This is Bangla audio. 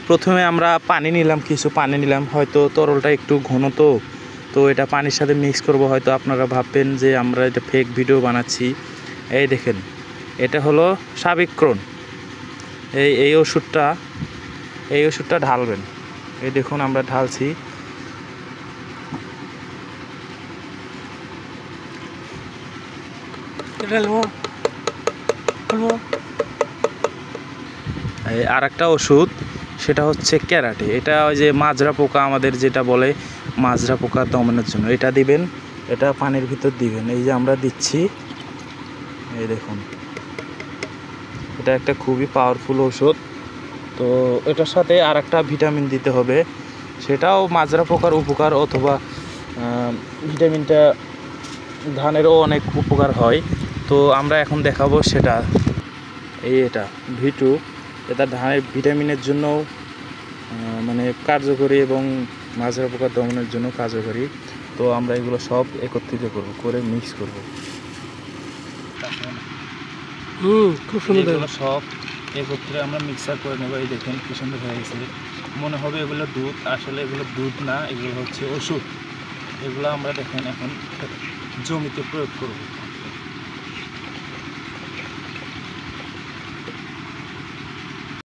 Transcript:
প্রথমে আমরা পানি নিলাম, কিছু পানি নিলাম, হয়তো তরলটা একটু ঘন, তো এটা পানির সাথে মিক্স করব। হয়তো আপনারা ভাববেন যে আমরা এটা ফেক ভিডিও বানাচ্ছি। এই দেখেন, এটা হলো সাবিক্রন। এই ওষুধটা ঢালবেন। এই দেখুন আমরা ঢালছি। আর একটা ওষুধ, সেটা হচ্ছে ক্যারাটে। এটা ওই যে মাজরা পোকা আমাদের যেটা বলে, মাজরা পোকা দমনের জন্য এটা দিবেন। এটা পানির ভিতর দিবেন। এই যে আমরা দিচ্ছি, এই দেখুন, এটা একটা খুবই পাওয়ারফুল ওষুধ। তো এটার সাথে আর একটা ভিটামিন দিতে হবে, সেটাও মাজরা পোকার উপকার, অথবা ভিটামিনটা ধানেরও অনেক উপকার হয়। তো আমরা এখন দেখাবো সেটা। এটা V2, এটা ধানের ভিটামিনের জন্য মানে কার্যকরী এবং মাজরা পোকা দমনের জন্য কার্যকরী। তো আমরা এগুলো সব একত্রিত করব, করে মিক্স করব। খুব সুন্দর। সব একত্রে আমরা মিক্সার করে নেব। এই দেখেন কি সুন্দর হয়ে গেছে। মনে হবে এগুলো দুধ, আসলে এগুলো দুধ না, এগুলো হচ্ছে ওষুধ। এগুলো আমরা দেখেন এখন জমিতে প্রয়োগ করব।